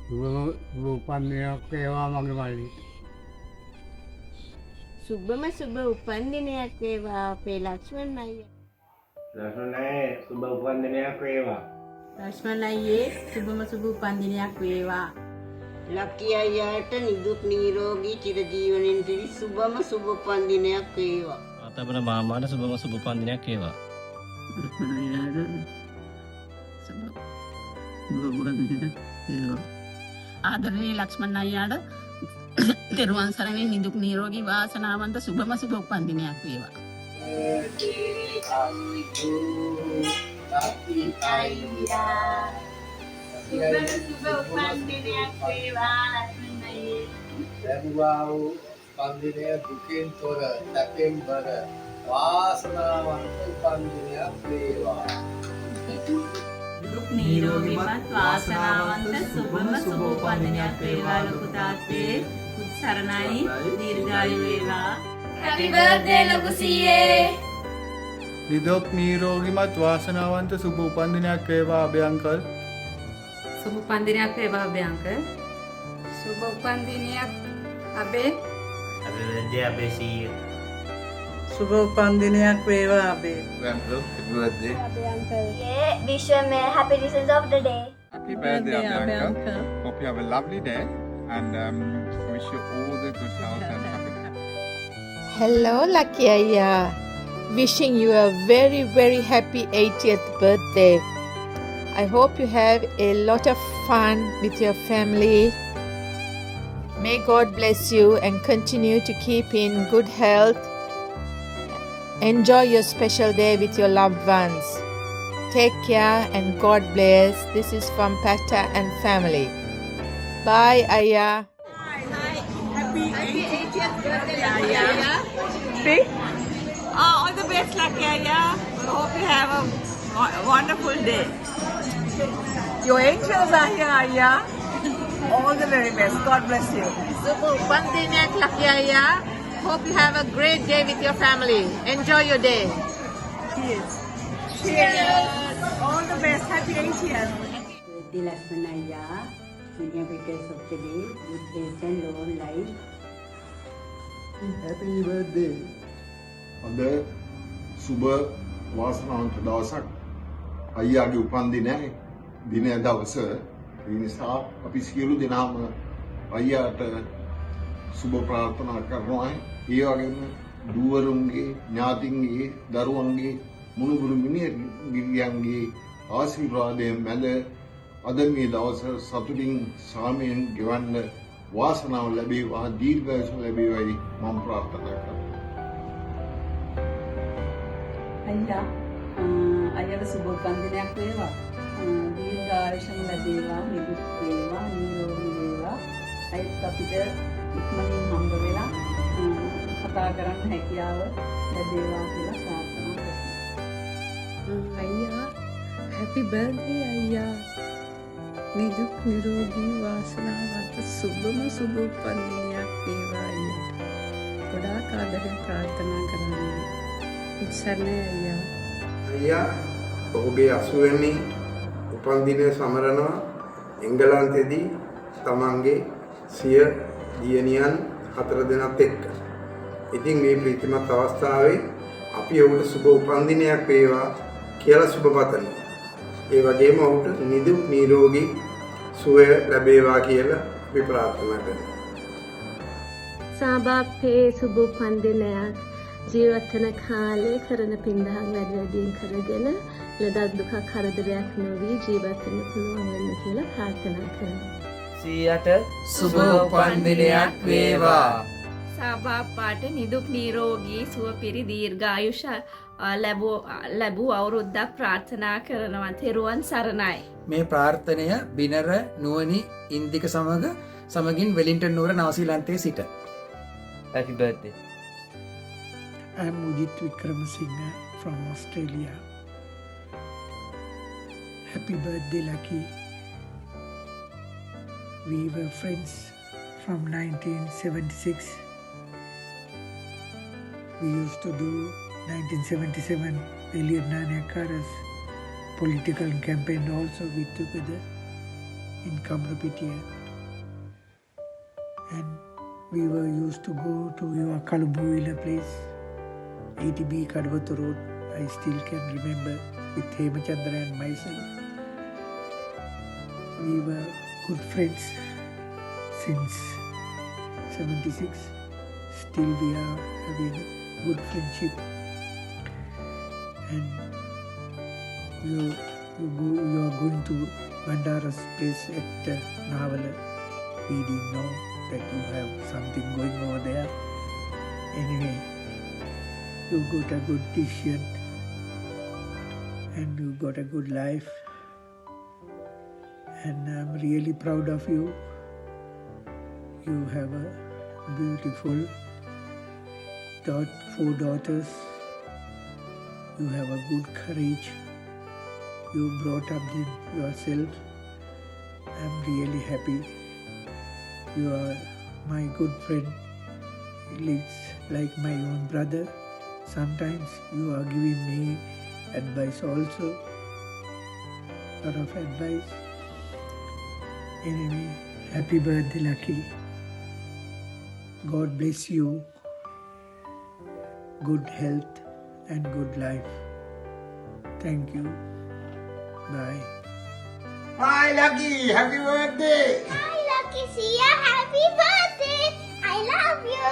උපන්දිනයක් වේවා මගේ මල්ලි. සුබම සුබ උපන්දිනයක් වේවා අපේ ලක්ෂ්මන් අයියා. ලක්ෂ්මන් අයියේ සුබ උපන්දිනයක් වේවා. ලක්ෂ්මන් අයියේ සුබම සුබ උපන්දිනයක් වේවා. ලක්කි අයියාට නිදුක් නිරෝගී චිරජීවනයෙන් පිරි සුබම සුබ උපන්දිනයක් වේවා. ආතබන මාමාට සුබම සුබ උපන්දිනයක් වේවා. ආදරණීය ලක්ෂ්මන් අයියාට තෙරුවන් සරණේ නිදුක් නිරෝගී වාසනාවන්ත සුබම සුබ උපන්දිනයක් වේවා. සුබම සුබ උපන්දිනයක් වේවා ලක්ෂ්මන් අයියේ. ලැබුවා වූ උපන්දිනය දුකින් තොර සැපෙන් බර වාසනාවන්ත උපන්දිනයක් වේවා. නිරෝගීමත් වාසනාවන්ත සුබම සුබ උපන්දිනයක් වේවා ලොකු තාත්තේ. සරණයි දීර්ඝායු වේවා. Happy birthday ලොකු සීයේ. නිදුක් නිරෝගීමත් වාසනාවන්ත සුබ උපන්දිනයක් වේවා අබේ අංකල්. සුබ උපන්දිනයක් වේවා අබේ අංකල්. සුබ උපන්දිනයක් අබේ. Happy birthday අපේ සීයේ. සුබ උපන්දිනයක් වේවා අබේ. Happy birthday. Yeah, wish you a happy reasons of the day. Happy birthday Abe uncle. Hope you have a lovely day and wish you all the good health and happiness. Hello, Lucky Aya. Wishing you a very, very happy 80th birthday. I hope you have a lot of fun with your family. May God bless you and continue to keep in good health. Enjoy your special day with your loved ones. Take care and God bless. This is from Pata and family. Bye, Aya. Happy 80th birthday, Ayya. See? All the best, Lucky Ayya. Hope you have a wonderful day. Your angels are here, Ayya. All the very best. God bless you. Super Upandinak Lucky Aya. Hope you have a great day with your family. Enjoy your day. Cheers. Cheers. All the best. Happy 80th. The Lakshman Ayya, many happiness of the day, good health and long life. Happy birthday. අද සුබ වාසනාවන්ත දවසක් අයියාගේ උපන්දිනය දිනය දවස. ඒ නිසා අපි සියලු දෙනාම අයියාට සුබ ප්‍රාර්ථනා කරනවා. ඒ වගේම දුවරුන්ගේ ඥාතින්ගේ දරුවන්ගේ මුණුබුරු මිනියන්ගේ ආශිර්වාදයෙන් මැද අද මේ දවස සතුටින් සාමයෙන් ගෙවන්න වාසනාව ලැබේවා දීර්ඝායුෂ ලැබේවායි මම ප්‍රාර්ථනා කරනවා. අයියාට සුබ උපන්දිනයක් වේවා. දීර්ඝායුෂම ලැබේවා, නිදුක් වේවා, නිරෝගී වේවා. අයිත් අපිට ඉක්මනින් හම්බ වෙලා කතා කරන්න හැකියාව ලැබේවා කියලා ප්‍රාර්ථනා කරනවා. Aya, happy birthday, Aya. Niduk nirogi වාසනාවන්ත සුබම සුබ උපන්දිනයක් වේවා අයියා. ගොඩාක් ආදරෙන් ප්‍රාර්ථනා කරනවා. උත්සන්නයි අයියා. අයියා ඔහුගේ 80 වෙනි උපන්දිනය සමරනවා එංගලන්තයේදී තමන්ගේ සිය දියණියන් 4 දෙනාත් එක්ක. ඉතින් මේ ප්‍රීතිමත් අවස්ථාවේ අපි ඔහුට සුබ උපන්දිනයක් වේවා කියලා සුබ පතනවා. ඒ වගේම ඔහුට නිදුක් නිරෝගී සුවය ලැබේවා කියලා අපි ප්‍රාර්ථනා කරනවා. සාබාපේ සුබ උපන්දිනයක් ජීවත් වෙන කාලේ කරන පින්දහම් වැඩි වැඩියෙන් කරගෙන ලෙඩක් දුකක් කරදරයක් නොවි ජීවත් වෙන්න පුළුවන් වෙන්න කියලා ප්‍රාර්ථනා කරනවා. සීයට සුබ උපන්දිනයක් වේවා. සාබාපාට නිදුක් නිරෝගී සුවපිරි දීර්ඝායුෂ ලැබූ අවුරුද්දක් ප්‍රාර්ථනා කරනවා. තෙරුවන් සරණයි. මේ ප්‍රාර්ථනය බිනර නුවණි ඉන්දික සමගින් වෙලින්ටන් නුවර නවසීලන්තයේ සිට. Happy birthday. I am Mujit Vikramasinghe from Australia. Happy birthday, Lucky. We were friends from 1976. We used to do 1977 Elliot Nanayakkara's political campaign also with together in Kamrapitiya. And we were used to go to your Kalubuila place, 80B Kadavata Road. I still can remember with Hemachandra and myself. We were good friends since 76. Still we are having good friendship. And you are going to Bandara's place at Navala. We didn't know that you have something going over there. Anyway, you got a good decision and you got a good life. And I'm really proud of you. You have a beautiful 4 daughters. You have a good courage. You brought up them yourself. I'm really happy. You are my good friend. It's like my own brother. Sometimes you are giving me advice also. Lot of advice. Anyway, happy birthday, Lucky. God bless you. Good health and good life. Thank you. Bye. Hi Lucky, happy birthday! Hi, Lucky Sia. Happy birthday. I love you.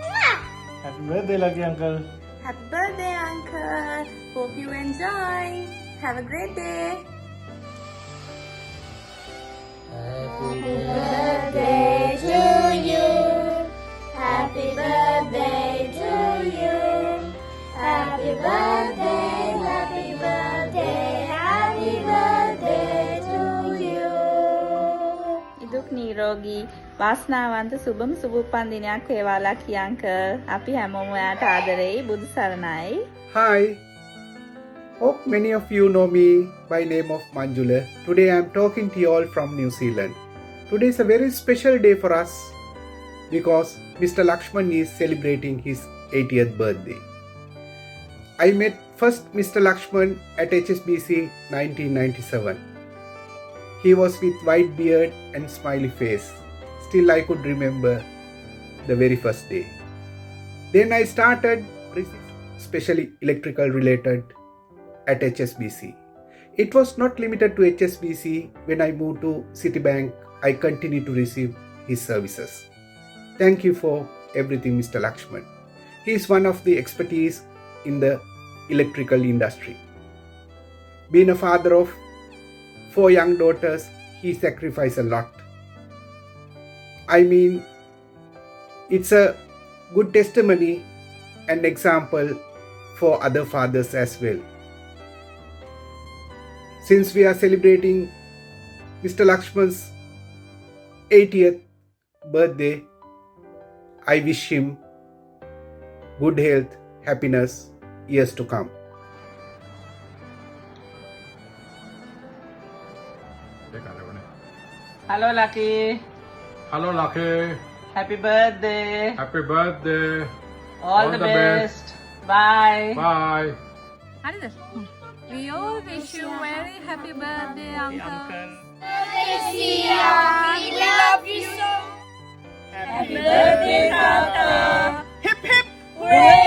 Mwah. Happy birthday, Lucky Uncle. Happy birthday, Uncle. Hope you enjoy. Have a great day. Birthday to you. Happy birthday to you. Happy birthday, happy birthday, happy birthday to you. ඉදුක් නිරෝගී වාසනාවන්ත සුබම සුබ උපන් දිනයක් වේවා ලකි uncle. අපි හැමෝම ඔයාට ආදරෙයි. බුදු සරණයි. Hi. Hope many of you know me by name of Manjula. Today I am talking to you all from New Zealand. Today is a very special day for us because Mr. Lakshman is celebrating his 80th birthday. I met first Mr. Lakshman at HSBC 1997. He was with white beard and smiley face. Still I could remember the very first day. Then I started especially electrical related at HSBC. It was not limited to HSBC. When I moved to Citibank, I continued to receive his services. Thank you for everything, Mr. Lakshman. He is one of the expertise in the electrical industry. Being a father of 4 young daughters, he sacrificed a lot. I mean, it's a good testimony and example for other fathers as well. Since we are celebrating Mr. Lakshman's 80th birthday, I wish him good health, happiness, years to come. Hello, Lucky. Hello, Lucky. Happy birthday. Happy birthday. All the best. Bye. Bye. We all wish you very happy birthday, Uncle. We love you so. Happy birthday, Tata. Hip hip. Hooray.